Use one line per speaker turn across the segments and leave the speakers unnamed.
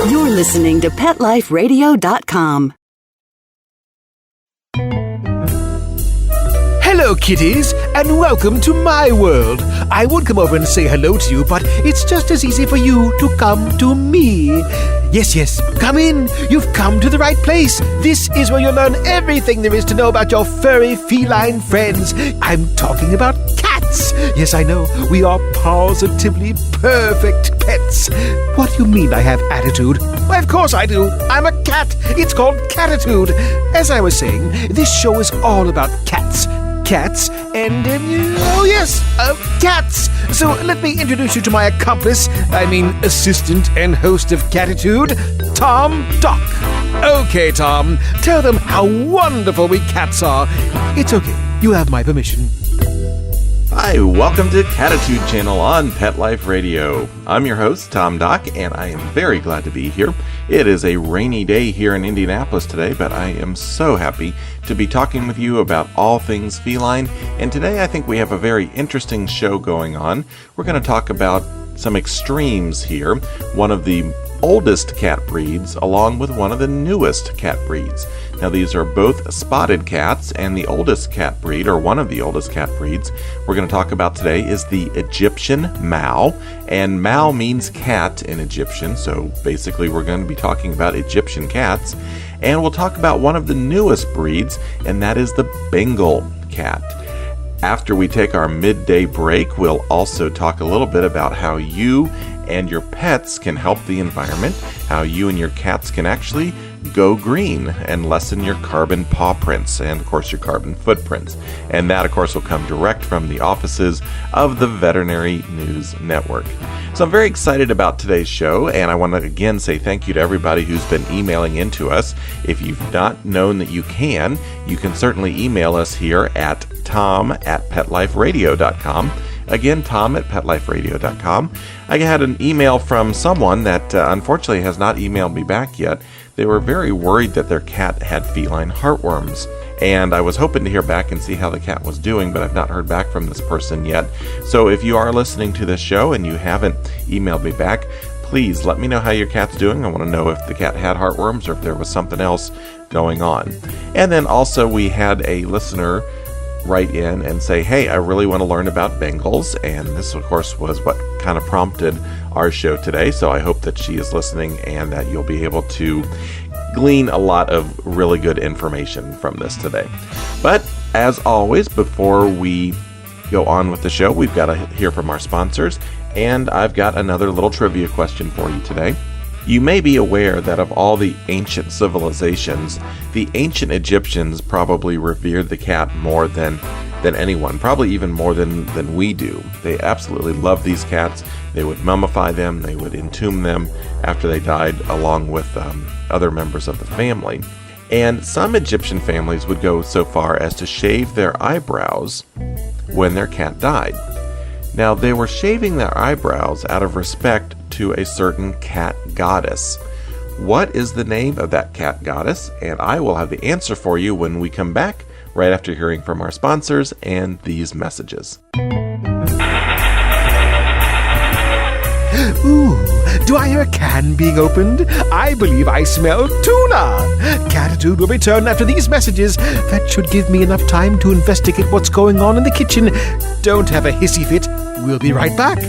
You're listening to PetLifeRadio.com.
Hello, kitties, and welcome to my world. I would come over and say hello to you, but it's just as easy for you to come to me. Yes, come in. You've come to the right place. This is where you'll learn everything there is to know about your furry feline friends. I'm talking about cats. Yes, I know, we are positively perfect pets. What do you mean I have attitude? Why, of course I do. I'm a cat. It's called Cattitude. As I was saying, this show is all about cats. Cats and, cats. So let me introduce you to my assistant and host of Cattitude, Tom Doc. Okay, Tom, tell them how wonderful we cats are. It's okay, you have my permission.
Hi, welcome to Cattitude channel on Pet Life Radio. I'm your host, Tom Doc, and I am very glad to be here. It is a rainy day here in Indianapolis today, but I am so happy to be talking with you about all things feline. And today I think we have a very interesting show going on. We're going to talk about some extremes here. One of the oldest cat breeds along with one of the newest cat breeds. Now these are both spotted cats, and the oldest cat breed, or one of the oldest cat breeds we're going to talk about today is the Egyptian Mau, and Mau means cat in Egyptian, so basically we're going to be talking about Egyptian cats. And we'll talk about one of the newest breeds, and that is the Bengal cat. After we take our midday break, we'll also talk a little bit about how you and your pets can help the environment, how you and your cats can actually go green and lessen your carbon paw prints and, of course, your carbon footprints. And that, of course, will come direct from the offices of the Veterinary News Network. So I'm very excited about today's show, and I want to again say thank you to everybody who's been emailing into us. If you've not known that you can certainly email us here at tom@petliferadio.com. Again, tom@petliferadio.com. I had an email from someone that unfortunately has not emailed me back yet. They were very worried that their cat had feline heartworms, and I was hoping to hear back and see how the cat was doing, but I've not heard back from this person yet. So if you are listening to this show and you haven't emailed me back, please let me know how your cat's doing. I want to know if the cat had heartworms or if there was something else going on. And then also we had a listener write in and say, hey, I really want to learn about Bengals, and this of course was what kind of prompted our show today. So I hope that she is listening and that you'll be able to glean a lot of really good information from this today. But as always, before we go on with the show, we've got to hear from our sponsors, and I've got another little trivia question for you today. You may be aware that of all the ancient civilizations, the ancient Egyptians probably revered the cat more than anyone, probably even more than we do. They absolutely loved these cats. They would mummify them, they would entomb them after they died, along with other members of the family. And some Egyptian families would go so far as to shave their eyebrows when their cat died. Now, they were shaving their eyebrows out of respect to a certain cat goddess. What is the name of that cat goddess? And I will have the answer for you when we come back, right after hearing from our sponsors and these messages.
Ooh, do I hear a can being opened? I believe I smell tuna. Cattitude will return after these messages. That should give me enough time to investigate what's going on in the kitchen. Don't have a hissy fit. We'll be right back.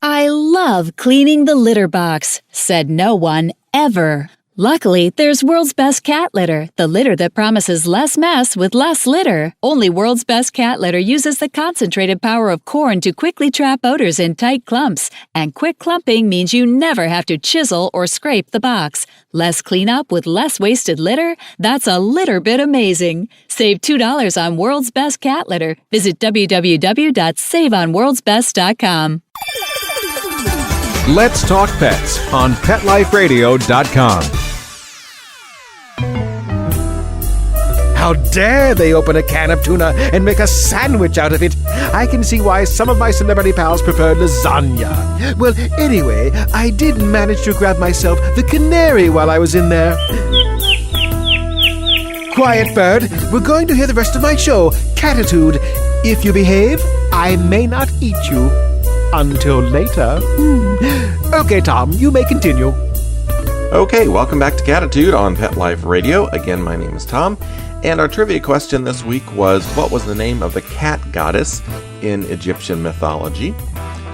I love cleaning the litter box, said no one ever. Luckily, there's World's Best Cat Litter, the litter that promises less mess with less litter. Only World's Best Cat Litter uses the concentrated power of corn to quickly trap odors in tight clumps. And quick clumping means you never have to chisel or scrape the box. Less cleanup with less wasted litter? That's a litter bit amazing. Save $2 on World's Best Cat Litter. Visit www.saveonworldsbest.com.
Let's Talk Pets on PetLifeRadio.com.
How dare they open a can of tuna and make a sandwich out of it? I can see why some of my celebrity pals prefer lasagna. Well, anyway, I did manage to grab myself the canary while I was in there. Quiet, bird. We're going to hear the rest of my show, Cattitude. If you behave, I may not eat you. Until later. Okay, Tom, you may continue.
Okay, welcome back to Cattitude on Pet Life Radio. Again, my name is Tom, and our trivia question this week was, what was the name of the cat goddess in Egyptian mythology?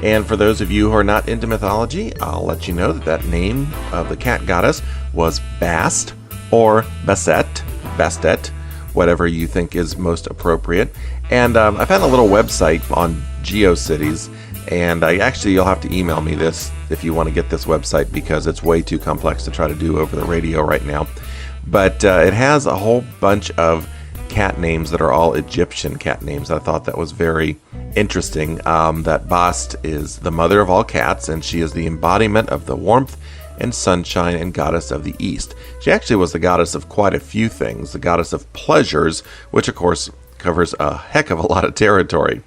And for those of you who are not into mythology, I'll let you know that name of the cat goddess was Bast, or Bastet, whatever you think is most appropriate. And I found a little website on GeoCities, and you'll have to email me this if you want to get this website, because it's way too complex to try to do over the radio right now. But it has a whole bunch of cat names that are all Egyptian cat names. I thought that was very interesting. That Bast is the mother of all cats, and she is the embodiment of the warmth and sunshine and goddess of the East. She actually was the goddess of quite a few things. The goddess of pleasures, which of course covers a heck of a lot of territory.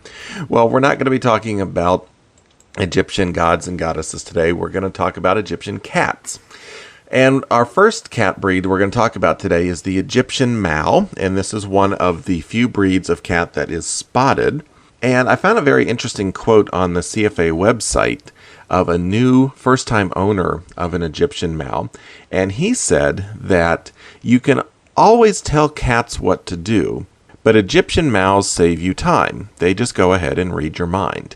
Well, we're not going to be talking about Egyptian gods and goddesses today. We're going to talk about Egyptian cats. And our first cat breed we're going to talk about today is the Egyptian Mau, and this is one of the few breeds of cat that is spotted. And I found a very interesting quote on the CFA website of a new first-time owner of an Egyptian Mau, and he said that you can always tell cats what to do, but Egyptian Maus save you time. They just go ahead and read your mind.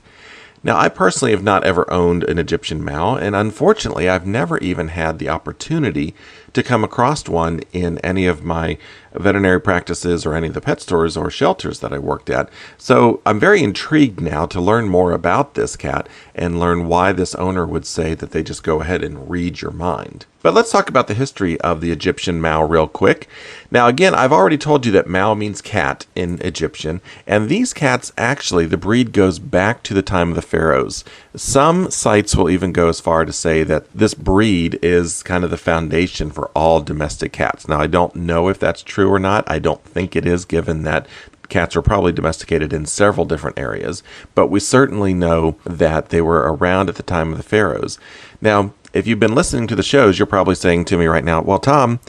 Now, I personally have not ever owned an Egyptian Mau, and unfortunately, I've never even had the opportunity to come across one in any of my veterinary practices or any of the pet stores or shelters that I worked at. So I'm very intrigued now to learn more about this cat and learn why this owner would say that they just go ahead and read your mind. But let's talk about the history of the Egyptian Mau real quick. Now, again, I've already told you that Mau means cat in Egyptian, and these cats, actually, the breed goes back to the time of the pharaohs. Some sites will even go as far to say that this breed is kind of the foundation for all domestic cats. Now, I don't know if that's true or not. I don't think it is, given that cats were probably domesticated in several different areas, but we certainly know that they were around at the time of the pharaohs. Now, if you've been listening to the shows, you're probably saying to me right now, well, Tom,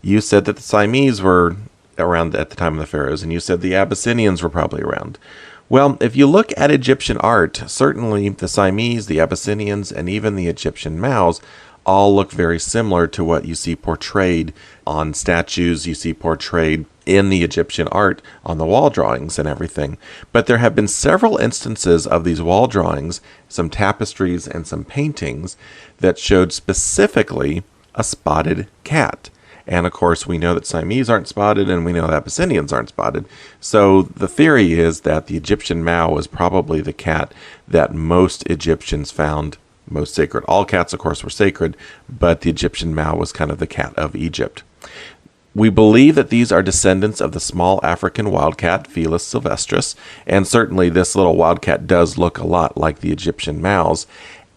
you said that the Siamese were around at the time of the pharaohs, and you said the Abyssinians were probably around. Well, if you look at Egyptian art, certainly the Siamese, the Abyssinians, and even the Egyptian Maus all look very similar to what you see portrayed on statues, you see portrayed in the Egyptian art on the wall drawings and everything. But there have been several instances of these wall drawings, some tapestries and some paintings that showed specifically a spotted cat. And of course, we know that Siamese aren't spotted, and we know that Abyssinians aren't spotted. So the theory is that the Egyptian Mau was probably the cat that most Egyptians found most sacred. All cats, of course, were sacred, but the Egyptian Mau was kind of the cat of Egypt. We believe that these are descendants of the small African wildcat, Felis sylvestris, and certainly this little wildcat does look a lot like the Egyptian Maus.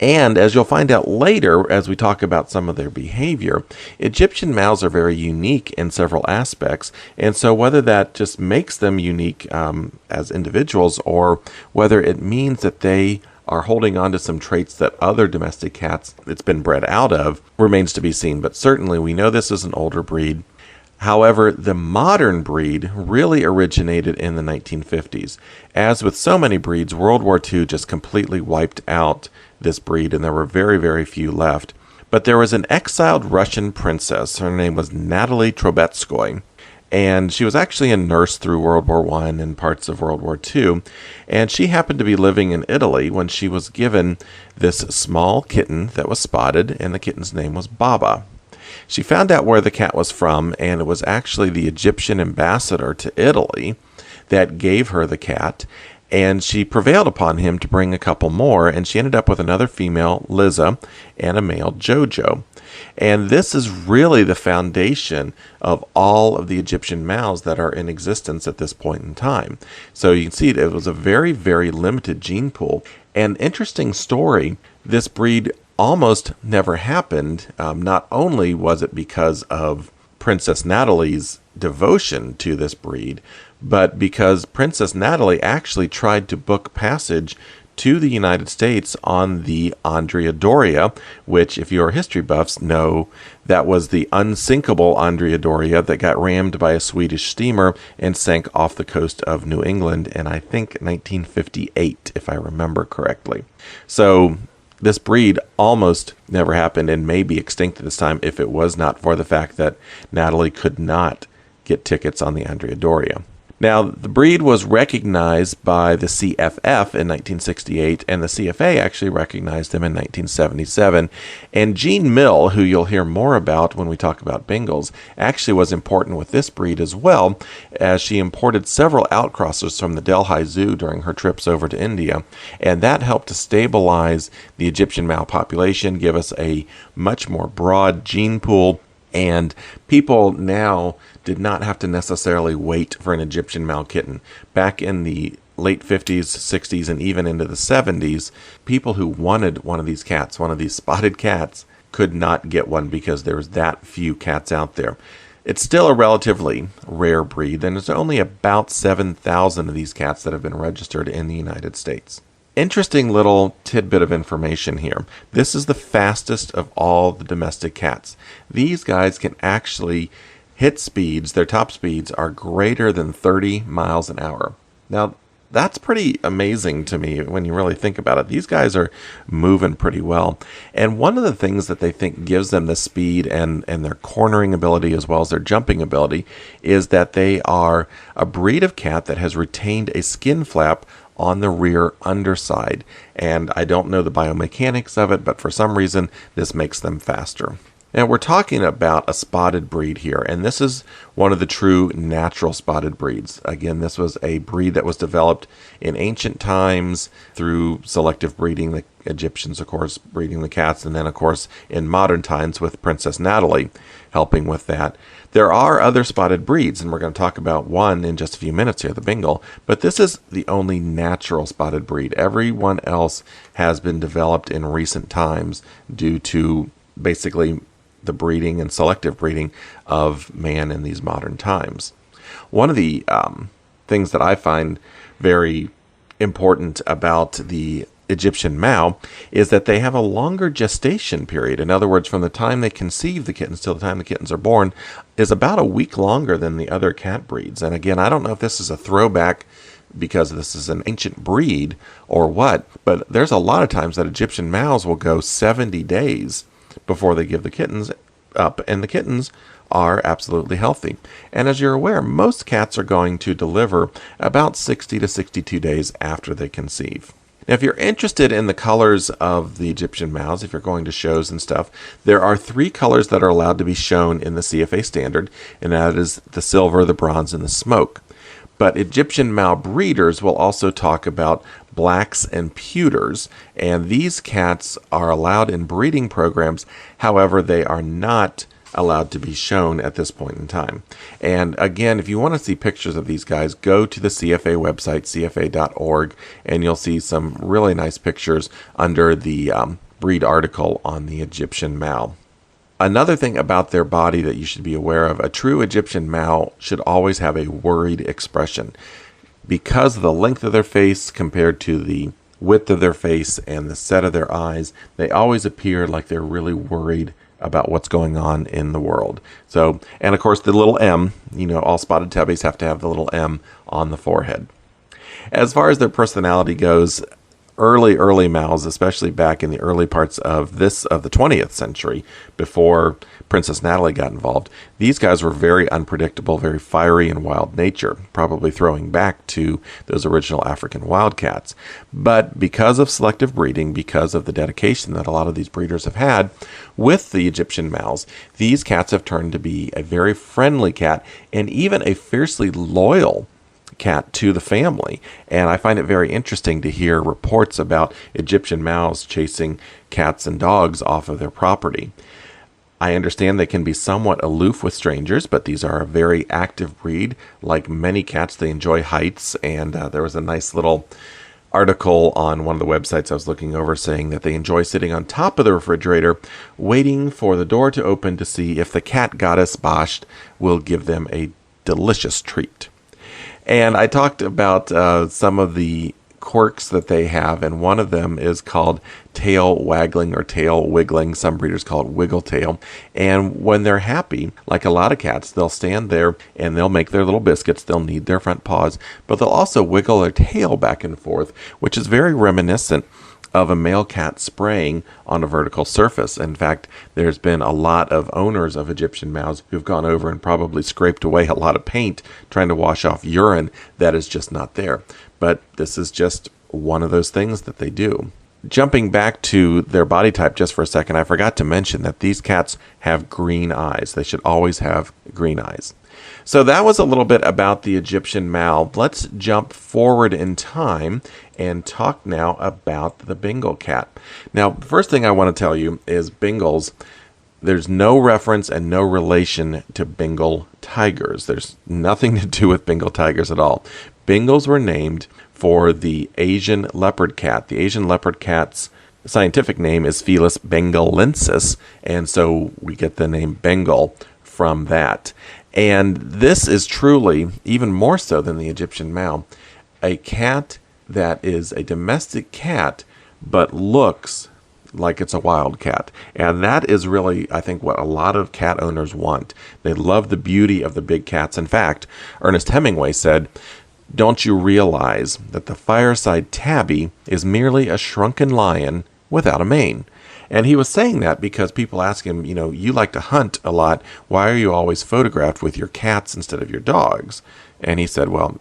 And as you'll find out later, as we talk about some of their behavior, Egyptian Maus are very unique in several aspects. And so whether that just makes them unique as individuals, or whether it means that they are holding on to some traits that other domestic cats it's been bred out of, remains to be seen. But certainly we know this is an older breed. However, the modern breed really originated in the 1950s. As with so many breeds, World War II just completely wiped out this breed, and there were very, very few left. But there was an exiled Russian princess. Her name was Natalie Trubetskoy, and she was actually a nurse through World War I and parts of World War II. And she happened to be living in Italy when she was given this small kitten that was spotted, and the kitten's name was Baba. She found out where the cat was from, and it was actually the Egyptian ambassador to Italy that gave her the cat, and she prevailed upon him to bring a couple more, and she ended up with another female, Liza, and a male, Jojo. And this is really the foundation of all of the Egyptian Maus that are in existence at this point in time. So you can see it was a very, very limited gene pool. And interesting story, this breed almost never happened. Not only was it because of Princess Natalie's devotion to this breed, but because Princess Natalie actually tried to book passage to the United States on the Andrea Doria, which, if you're history buffs, know that was the unsinkable Andrea Doria that got rammed by a Swedish steamer and sank off the coast of New England in, I think, 1958, if I remember correctly. So this breed almost never happened and may be extinct at this time if it was not for the fact that Natalie could not get tickets on the Andrea Doria. Now, the breed was recognized by the CFF in 1968, and the CFA actually recognized him in 1977. And Jean Mill, who you'll hear more about when we talk about Bengals, actually was important with this breed as well, as she imported several outcrossers from the Delhi Zoo during her trips over to India. And that helped to stabilize the Egyptian Mal population, give us a much more broad gene pool, and people now did not have to necessarily wait for an Egyptian Mal kitten. Back in the late 50s, 60s, and even into the 70s, people who wanted one of these cats, one of these spotted cats, could not get one because there was that few cats out there. It's still a relatively rare breed, and there's only about 7,000 of these cats that have been registered in the United States. Interesting little tidbit of information here. This is the fastest of all the domestic cats. These guys can actually hit speeds, their top speeds are greater than 30 miles an hour. Now, that's pretty amazing to me when you really think about it. These guys are moving pretty well. And one of the things that they think gives them the speed and their cornering ability as well as their jumping ability is that they are a breed of cat that has retained a skin flap on the rear underside. And I don't know the biomechanics of it, but for some reason, this makes them faster. Now, we're talking about a spotted breed here, and this is one of the true natural spotted breeds. Again, this was a breed that was developed in ancient times through selective breeding, the Egyptians, of course, breeding the cats, and then, of course, in modern times with Princess Natalie helping with that. There are other spotted breeds, and we're going to talk about one in just a few minutes here, the Bengal, but this is the only natural spotted breed. Everyone else has been developed in recent times due to basically the breeding and selective breeding of man in these modern times. One of the things that I find very important about the Egyptian Mal is that they have a longer gestation period. In other words, from the time they conceive the kittens till the time the kittens are born is about a week longer than the other cat breeds. And again, I don't know if this is a throwback because this is an ancient breed or what, but there's a lot of times that Egyptian Mals will go 70 days before they give the kittens up, and the kittens are absolutely healthy. And as you're aware, most cats are going to deliver about 60 to 62 days after they conceive. Now, if you're interested in the colors of the Egyptian Mals, if you're going to shows and stuff, there are 3 colors that are allowed to be shown in the CFA standard, and that is the silver, the bronze, and the smoke. But Egyptian Mal breeders will also talk about blacks and pewters, and these cats are allowed in breeding programs. However, they are not allowed to be shown at this point in time. And again, if you want to see pictures of these guys, go to the CFA website, cfa.org, and you'll see some really nice pictures under the breed article on the Egyptian Mal. Another thing about their body that you should be aware of, a true Egyptian Mal should always have a worried expression. Because of the length of their face compared to the width of their face and the set of their eyes, they always appear like they're really worried about what's going on in the world. So, and of course the little M, all spotted tabbies have to have the little M on the forehead. As far as their personality goes, early Mals, especially back in the early parts of the 20th century, before Princess Natalie got involved, these guys were very unpredictable, very fiery and wild nature, probably throwing back to those original African wildcats. But because of selective breeding, because of the dedication that a lot of these breeders have had with the Egyptian Mals, these cats have turned to be a very friendly cat and even a fiercely loyal cat to the family. And I find it very interesting to hear reports about Egyptian Mals chasing cats and dogs off of their property. I understand they can be somewhat aloof with strangers, but these are a very active breed. Like many cats, they enjoy heights, and there was a nice little article on one of the websites I was looking over saying that they enjoy sitting on top of the refrigerator waiting for the door to open to see if the cat goddess Basht will give them a delicious treat. And I talked about some of the quirks that they have, and one of them is called tail waggling or tail wiggling. Some breeders call it wiggle tail. And when they're happy, like a lot of cats, they'll stand there and they'll make their little biscuits. They'll knead their front paws, but they'll also wiggle their tail back and forth, which is very reminiscent of a male cat spraying on a vertical surface. In fact, there's been a lot of owners of Egyptian mouse who've gone over and probably scraped away a lot of paint trying to wash off urine that is just not there. But this is just one of those things that they do. Jumping back to their body type just for a second, I forgot to mention that these cats have green eyes. They should always have green eyes. So that was a little bit about the Egyptian Mal. Let's jump forward in time and talk now about the Bengal cat. Now, the first thing I want to tell you is Bengals, there's no reference and no relation to Bengal tigers. There's nothing to do with Bengal tigers at all. Bengals were named for the Asian leopard cat. The Asian leopard cat's scientific name is Felis bengalensis, and so we get the name Bengal from that. And this is truly, even more so than the Egyptian Mal, a cat that is a domestic cat but looks like it's a wild cat. And that is really, I think, what a lot of cat owners want. They love the beauty of the big cats. In fact, Ernest Hemingway said, "Don't you realize that the fireside tabby is merely a shrunken lion without a mane?" And he was saying that because people ask him, you like to hunt a lot. Why are you always photographed with your cats instead of your dogs? And he said, well,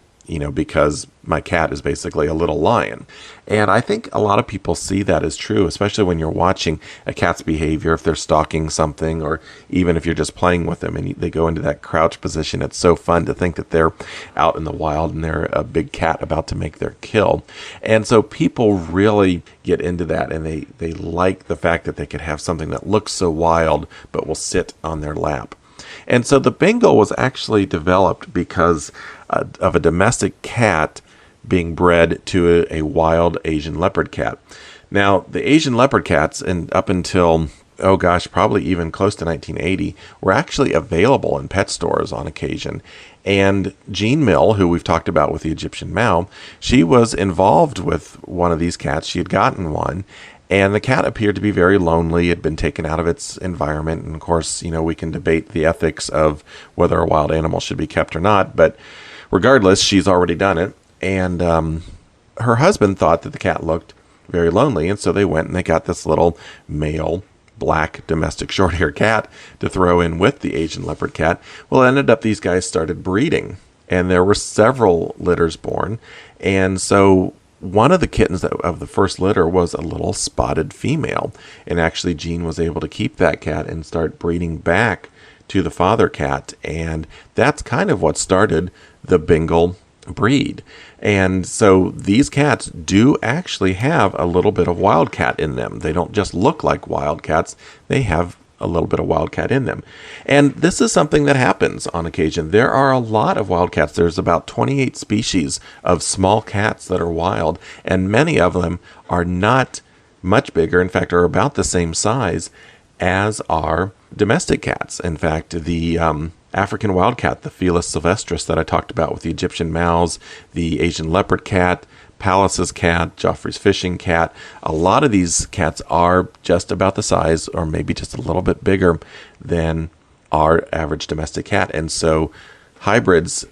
because my cat is basically a little lion. And I think a lot of people see that as true, especially when you're watching a cat's behavior, if they're stalking something, or even if you're just playing with them and they go into that crouch position. It's so fun to think that they're out in the wild and they're a big cat about to make their kill. And so people really get into that, and they like the fact that they could have something that looks so wild but will sit on their lap. And so the Bengal was actually developed because of a domestic cat being bred to a wild Asian leopard cat. Now, the Asian leopard cats, and up until, probably even close to 1980, were actually available in pet stores on occasion. And Jean Mill, who we've talked about with the Egyptian Mal, she was involved with one of these cats. She had gotten one. And the cat appeared to be very lonely. It had been taken out of its environment. And of course, we can debate the ethics of whether a wild animal should be kept or not. But regardless, she's already done it. And her husband thought that the cat looked very lonely. And so they went and they got this little male black domestic short-haired cat to throw in with the Asian leopard cat. Well, it ended up these guys started breeding. And there were several litters born. And so one of the kittens of the first litter was a little spotted female. And actually, Jean was able to keep that cat and start breeding back to the father cat. And that's kind of what started the Bengal breed. And so these cats do actually have a little bit of wildcat in them. They don't just look like wildcats. They have a little bit of wildcat in them. And this is something that happens on occasion. There are a lot of wildcats. There's about 28 species of small cats that are wild, and many of them are not much bigger. In fact, are about the same size as our domestic cats. In fact, the African wildcat, the Felis sylvestris that I talked about with the Egyptian mouse, the Asian leopard cat, Pallas's cat, Joffrey's fishing cat. A lot of these cats are just about the size or maybe just a little bit bigger than our average domestic cat. And so hybrids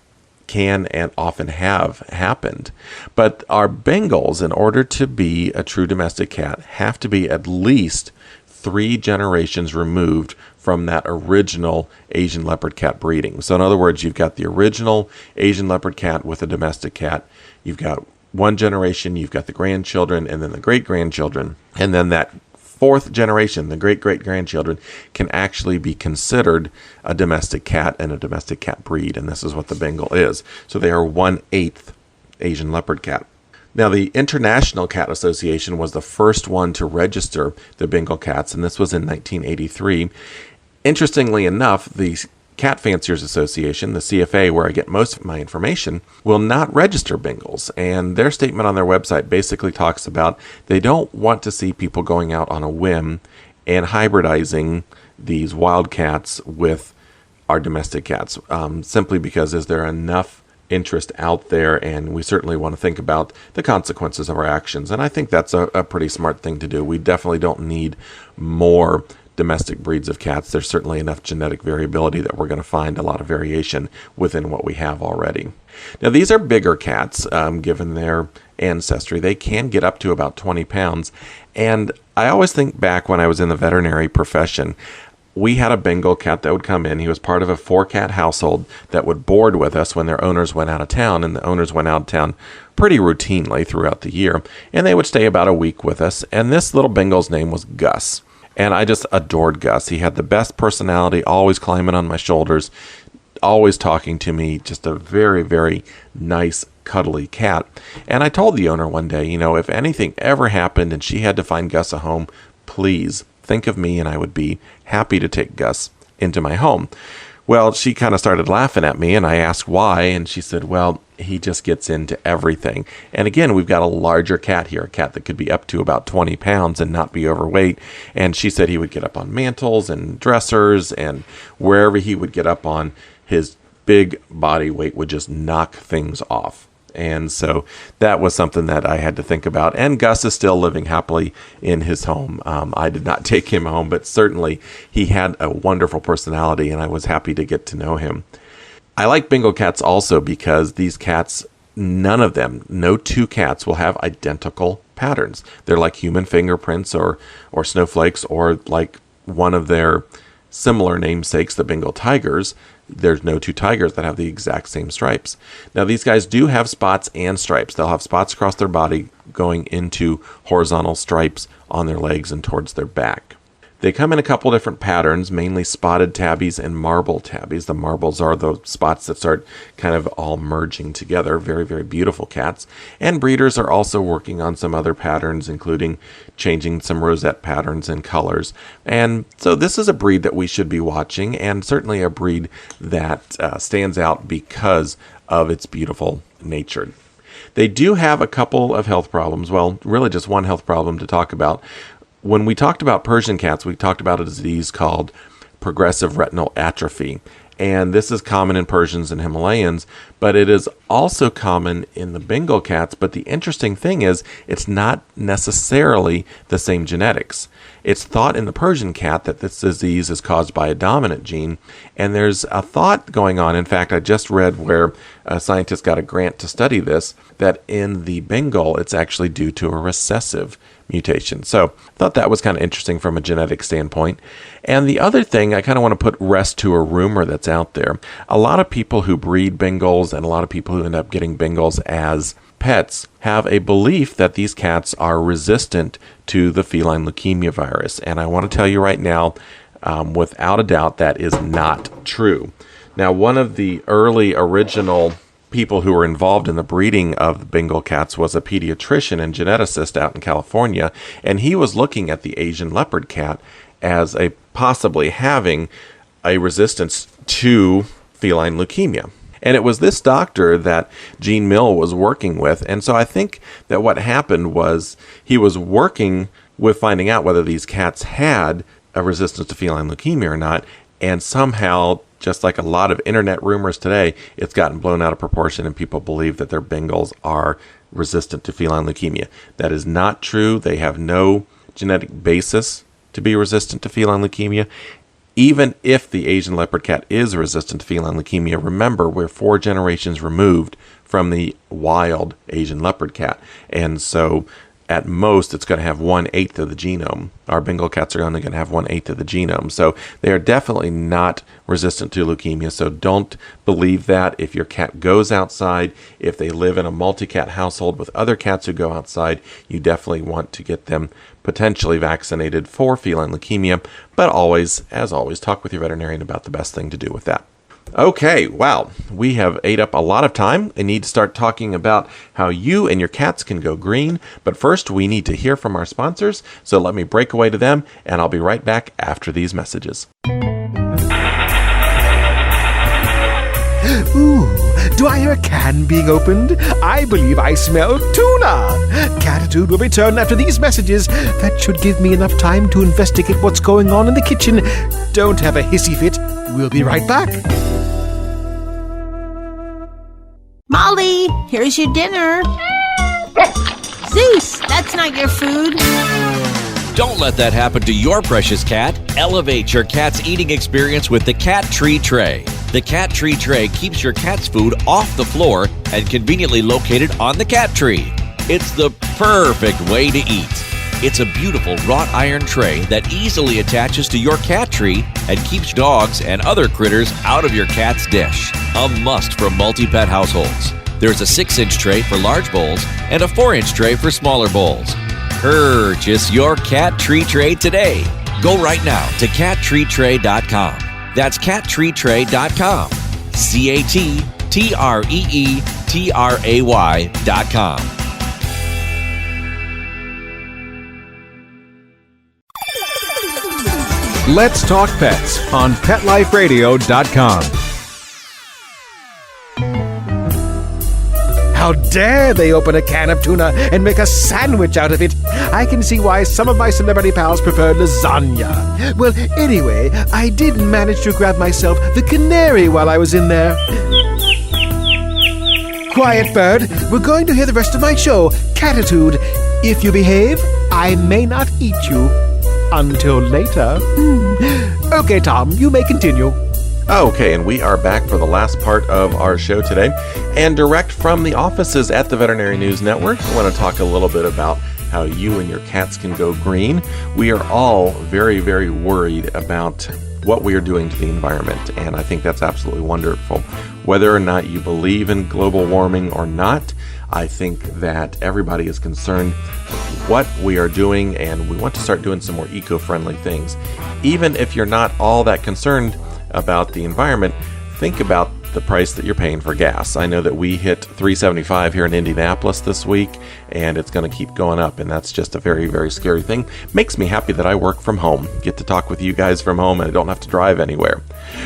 can and often have happened. But our Bengals, in order to be a true domestic cat, have to be at least 3 generations removed from that original Asian leopard cat breeding. So in other words, you've got the original Asian leopard cat with a domestic cat. You've got one generation, you've got the grandchildren, and then the great-grandchildren. And then that 4th generation, the great-great-grandchildren, can actually be considered a domestic cat and a domestic cat breed. And this is what the Bengal is. So they are 1/8 Asian leopard cat. Now, the International Cat Association was the first one to register the Bengal cats, and this was in 1983. Interestingly enough, the Cat Fanciers Association, the CFA, where I get most of my information, will not register Bengals. And their statement on their website basically talks about they don't want to see people going out on a whim and hybridizing these wild cats with our domestic cats, simply because is there enough interest out there, and we certainly want to think about the consequences of our actions. And I think that's a pretty smart thing to do. We definitely don't need more domestic breeds of cats. There's certainly enough genetic variability that we're going to find a lot of variation within what we have already. Now, these are bigger cats, given their ancestry. They can get up to about 20 pounds. And I always think back when I was in the veterinary profession, we had a Bengal cat that would come in. He was part of a 4-cat household that would board with us when their owners went out of town, and the owners went out of town pretty routinely throughout the year, and they would stay about a week with us. And this little Bengal's name was Gus, and I just adored Gus. He had the best personality, always climbing on my shoulders, always talking to me, just a very, very nice, cuddly cat. And I told the owner one day, if anything ever happened and she had to find Gus a home, please think of me, and I would be happy to take Gus into my home. Well, she kind of started laughing at me, and I asked why, and she said, well, he just gets into everything. And again, we've got a larger cat here, a cat that could be up to about 20 pounds and not be overweight. And she said he would get up on mantles and dressers, and wherever he would get up on, his big body weight would just knock things off. And so that was something that I had to think about. And Gus is still living happily in his home. I did not take him home, but certainly he had a wonderful personality, and I was happy to get to know him. I like Bengal cats also because these cats, no 2 cats will have identical patterns. They're like human fingerprints or snowflakes, or like one of their similar namesakes, the Bengal tigers. There's no 2 tigers that have the exact same stripes. Now, these guys do have spots and stripes. They'll have spots across their body going into horizontal stripes on their legs and towards their back. They come in a couple different patterns, mainly spotted tabbies and marble tabbies. The marbles are the spots that start kind of all merging together. Very, very beautiful cats. And breeders are also working on some other patterns, including changing some rosette patterns and colors. And so this is a breed that we should be watching, and certainly a breed that stands out because of its beautiful nature. They do have a couple of health problems. Well, really just one health problem to talk about. When we talked about Persian cats, we talked about a disease called progressive retinal atrophy. And this is common in Persians and Himalayans, but it is also common in the Bengal cats. But the interesting thing is, it's not necessarily the same genetics. It's thought in the Persian cat that this disease is caused by a dominant gene. And there's a thought going on. In fact, I just read where a scientist got a grant to study this, that in the Bengal, it's actually due to a recessive mutation. So I thought that was kind of interesting from a genetic standpoint. And the other thing, I kind of want to put rest to a rumor that's out there. A lot of people who breed Bengals and a lot of people who end up getting Bengals as pets have a belief that these cats are resistant to the feline leukemia virus. And I want to tell you right now, without a doubt, that is not true. Now, one of the early original people who were involved in the breeding of the Bengal cats was a pediatrician and geneticist out in California, and he was looking at the Asian Leopard cat as a possibly having a resistance to feline leukemia. And it was this doctor that Gene Mill was working with. And so I think that what happened was he was working with finding out whether these cats had a resistance to feline leukemia or not. And somehow, just like a lot of internet rumors today, it's gotten blown out of proportion and people believe that their Bengals are resistant to feline leukemia. That is not true. They have no genetic basis to be resistant to feline leukemia. Even if the Asian leopard cat is resistant to feline leukemia, remember, we're 4 generations removed from the wild Asian leopard cat. And so at most, it's going to have 1/8 of the genome. Our Bengal cats are only going to have 1/8 of the genome. So they are definitely not resistant to leukemia. So don't believe that. If your cat goes outside, if they live in a multi-cat household with other cats who go outside, you definitely want to get them potentially vaccinated for feline leukemia. But always, as always, talk with your veterinarian about the best thing to do with that. Okay, wow, we have ate up a lot of time and need to start talking about how you and your cats can go green. But first, we need to hear from our sponsors. So let me break away to them, and I'll be right back after these messages.
Ooh, do I hear a can being opened? I believe I smell tuna. Cattitude will return after these messages. That should give me enough time to investigate what's going on in the kitchen. Don't have a hissy fit. We'll be right back.
Here's your dinner. Zeus, that's not your food.
Don't let that happen to your precious cat. Elevate your cat's eating experience with the Cat Tree Tray. The Cat Tree Tray keeps your cat's food off the floor and conveniently located on the cat tree. It's the perfect way to eat. It's a beautiful wrought iron tray that easily attaches to your cat tree and keeps dogs and other critters out of your cat's dish. A must for multi-pet households. There's a 6-inch tray for large bowls and a 4-inch tray for smaller bowls. Purchase your Cat Tree Tray today. Go right now to cattreetray.com. That's cattreetray.com. CATTREETRAY.com.
Let's Talk Pets on PetLifeRadio.com.
How dare they open a can of tuna and make a sandwich out of it? I can see why some of my celebrity pals prefer lasagna. Well, anyway, I did manage to grab myself the canary while I was in there. Quiet, bird. We're going to hear the rest of my show, Cattitude. If you behave, I may not eat you. Until later. Okay, Tom, you may continue.
Okay, and we are back for the last part of our show today. And direct from the offices at the Veterinary News Network, I want to talk a little bit about how you and your cats can go green. We are all very, very worried about what we are doing to the environment, and I think that's absolutely wonderful. Whether or not you believe in global warming or not, I think that everybody is concerned with what we are doing, and we want to start doing some more eco-friendly things. Even if you're not all that concerned about the environment, think about the price that you're paying for gas. I know that we hit $3.75 here in Indianapolis this week, and it's going to keep going up, and that's just a very, very scary thing. Makes me happy that I work from home, get to talk with you guys from home, and I don't have to drive anywhere.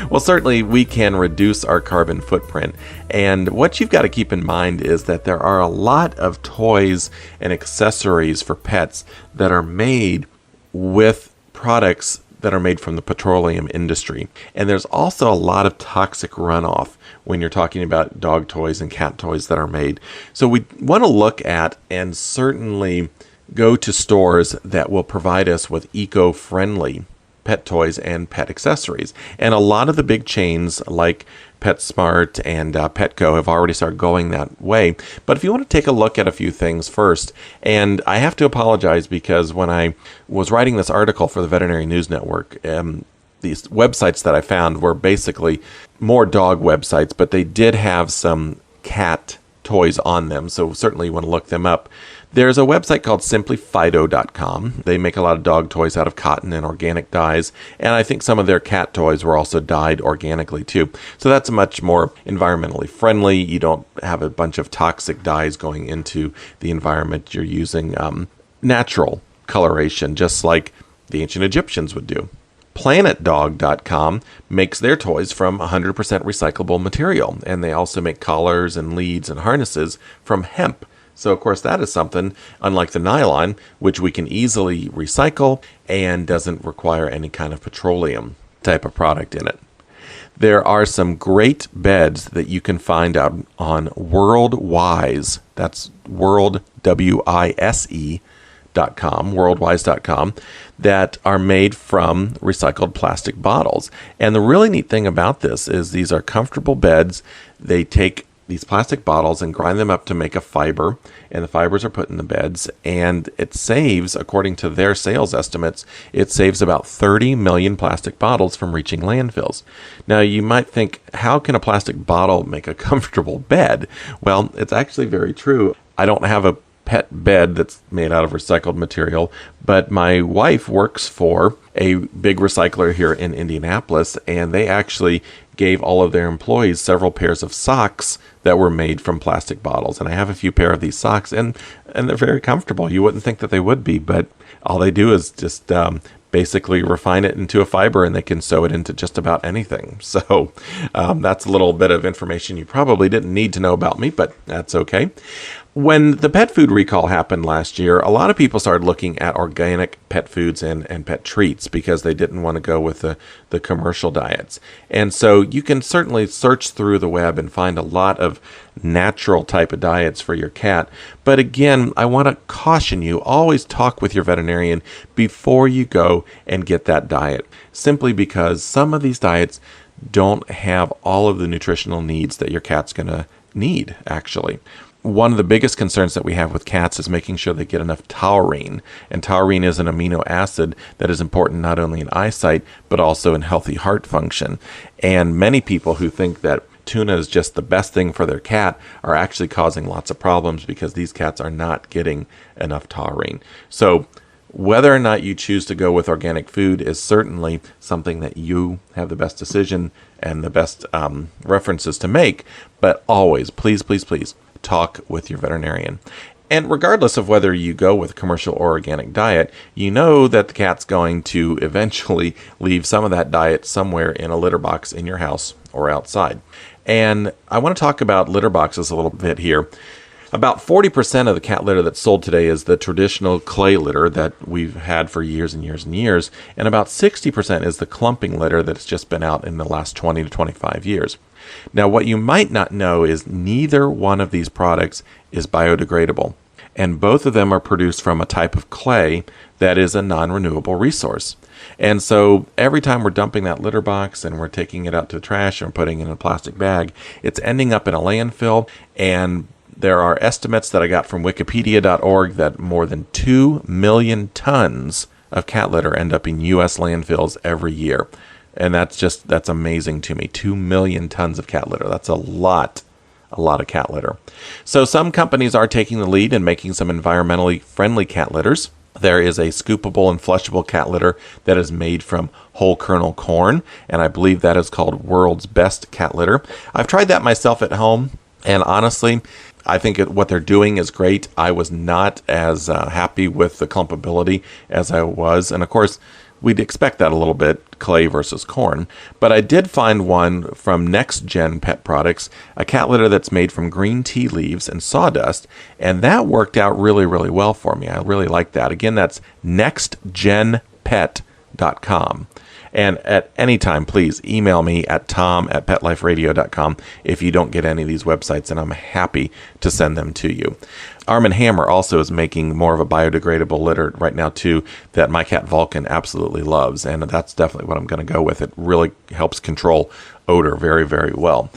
Well, certainly we can reduce our carbon footprint, and what you've got to keep in mind is that there are a lot of toys and accessories for pets that are made with products that are made from the petroleum industry. And there's also a lot of toxic runoff when you're talking about dog toys and cat toys that are made. So we want to look at and certainly go to stores that will provide us with eco-friendly pet toys and pet accessories. And a lot of the big chains like PetSmart and Petco have already started going that way. But if you want to take a look at a few things first, and I have to apologize because when I was writing this article for the Veterinary News Network, these websites that I found were basically more dog websites, but they did have some cat toys on them, so certainly you want to look them up. There's a website called simplyfido.com. They make a lot of dog toys out of cotton and organic dyes, and I think some of their cat toys were also dyed organically too. So that's much more environmentally friendly. You don't have a bunch of toxic dyes going into the environment. You're using natural coloration, just like the ancient Egyptians would do. PlanetDog.com makes their toys from 100% recyclable material, and they also make collars and leads and harnesses from hemp. So, of course, that is something, unlike the nylon, which we can easily recycle and doesn't require any kind of petroleum type of product in it. There are some great beds that you can find out on WorldWise. That's World, WISE.com, worldwise.com, that are made from recycled plastic bottles. And the really neat thing about this is these are comfortable beds. They take these plastic bottles and grind them up to make a fiber, and the fibers are put in the beds, and it saves, according to their sales estimates, it saves about 30 million plastic bottles from reaching landfills. Now, you might think, how can a plastic bottle make a comfortable bed? Well, it's actually very true. I don't have a pet bed that's made out of recycled material, but my wife works for a big recycler here in Indianapolis, and they actually gave all of their employees several pairs of socks that were made from plastic bottles. And I have a few pair of these socks, and they're very comfortable. You wouldn't think that they would be, but all they do is just basically refine it into a fiber, and they can sew it into just about anything. So that's a little bit of information you probably didn't need to know about me, but that's okay. When the pet food recall happened last year, a lot of people started looking at organic pet foods and pet treats because they didn't want to go with the commercial diets. And so you can certainly search through the web and find a lot of natural type of diets for your cat. But again, I want to caution you, always talk with your veterinarian before you go and get that diet, simply because some of these diets don't have all of the nutritional needs that your cat's going to need, actually. One of the biggest concerns that we have with cats is making sure they get enough taurine. And taurine is an amino acid that is important not only in eyesight, but also in healthy heart function. And many people who think that tuna is just the best thing for their cat are actually causing lots of problems because these cats are not getting enough taurine. So whether or not you choose to go with organic food is certainly something that you have the best decision and the best references to make. But always, please, please, please, talk with your veterinarian. And regardless of whether you go with a commercial or organic diet, you know that the cat's going to eventually leave some of that diet somewhere in a litter box in your house or outside. And I want to talk about litter boxes a little bit here. About 40% of the cat litter that's sold today is the traditional clay litter that we've had for years and years and years, and about 60% is the clumping litter that's just been out in the last 20 to 25 years. Now, what you might not know is neither one of these products is biodegradable, and both of them are produced from a type of clay that is a non-renewable resource. And so every time we're dumping that litter box and we're taking it out to the trash and putting it in a plastic bag, it's ending up in a landfill. And there are estimates that I got from wikipedia.org that more than 2 million tons of cat litter end up in U.S. landfills every year. And that's amazing to me. 2 million tons of cat litter. That's a lot of cat litter. So some companies are taking the lead and making some environmentally friendly cat litters. There is a scoopable and flushable cat litter that is made from whole kernel corn, and I believe that is called World's Best Cat Litter. I've tried that myself at home, and honestly, I think what they're doing is great. I was not as happy with the clumpability as I was, and of course, we'd expect that a little bit, clay versus corn. But I did find one from Next Gen Pet Products, a cat litter that's made from green tea leaves and sawdust, and that worked out really, really well for me. I really like that. Again, that's nextgenpet.com. And at any time, please email me at tom@petliferadio.com if you don't get any of these websites, and I'm happy to send them to you. Arm & Hammer also is making more of a biodegradable litter right now, too, that my cat Vulcan absolutely loves, and that's definitely what I'm going to go with. It really helps control odor very, very well.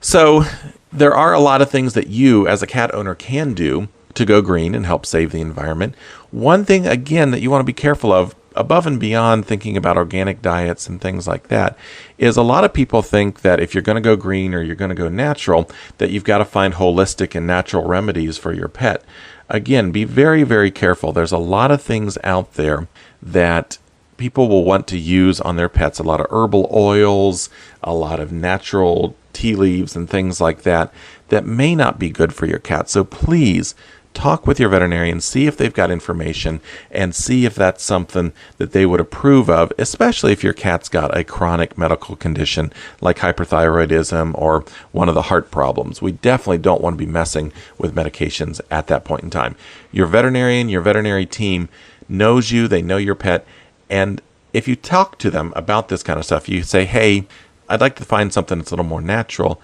So there are a lot of things that you, as a cat owner, can do to go green and help save the environment. One thing, again, that you want to be careful of, above and beyond thinking about organic diets and things like that, is a lot of people think that if you're going to go green or you're going to go natural, that you've got to find holistic and natural remedies for your pet. Again, be very, very careful. There's a lot of things out there that people will want to use on their pets, a lot of herbal oils, a lot of natural tea leaves and things like that, that may not be good for your cat. So please, talk with your veterinarian, see if they've got information, and see if that's something that they would approve of, especially if your cat's got a chronic medical condition like hyperthyroidism or one of the heart problems. We definitely don't want to be messing with medications at that point in time. Your veterinarian, your veterinary team knows you, they know your pet, and if you talk to them about this kind of stuff, you say, hey, I'd like to find something that's a little more natural.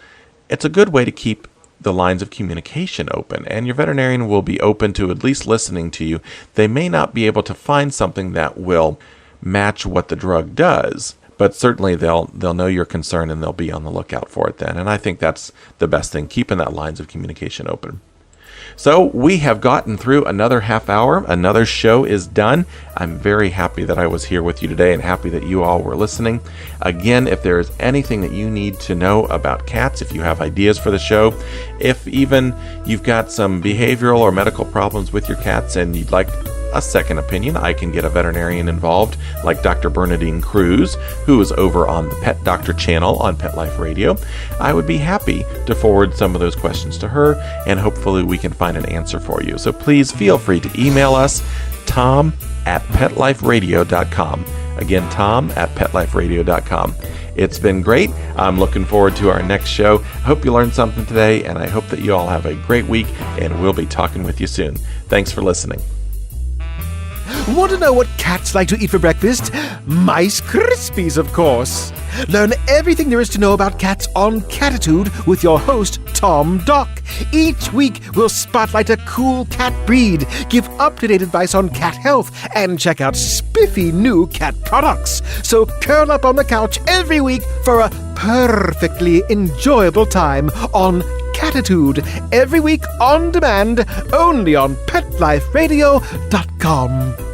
It's a good way to keep the lines of communication open, and your veterinarian will be open to at least listening to you. They may not be able to find something that will match what the drug does, but certainly they'll know your concern and they'll be on the lookout for it then. And I think that's the best thing, keeping that lines of communication open. So we have gotten through another half hour. Another show is done. I'm very happy that I was here with you today and happy that you all were listening. Again, if there is anything that you need to know about cats, if you have ideas for the show, if even you've got some behavioral or medical problems with your cats and you'd like a second opinion, I can get a veterinarian involved like Dr. Bernadine Cruz, who is over on the Pet Doctor channel on Pet Life Radio. I would be happy to forward some of those questions to her, and hopefully we can find an answer for you. So please feel free to email us, tom@petliferadio.com. Again, tom@petliferadio.com. It's been great. I'm looking forward to our next show. I hope you learned something today, and I hope that you all have a great week, and we'll be talking with you soon. Thanks for listening.
Want to know what cats like to eat for breakfast? Mice Krispies, of course. Learn everything there is to know about cats on Cattitude with your host, Tom Dock. Each week, we'll spotlight a cool cat breed, give up-to-date advice on cat health, and check out spiffy new cat products. So curl up on the couch every week for a perfectly enjoyable time on Cattitude, every week on demand, only on PetLifeRadio.com.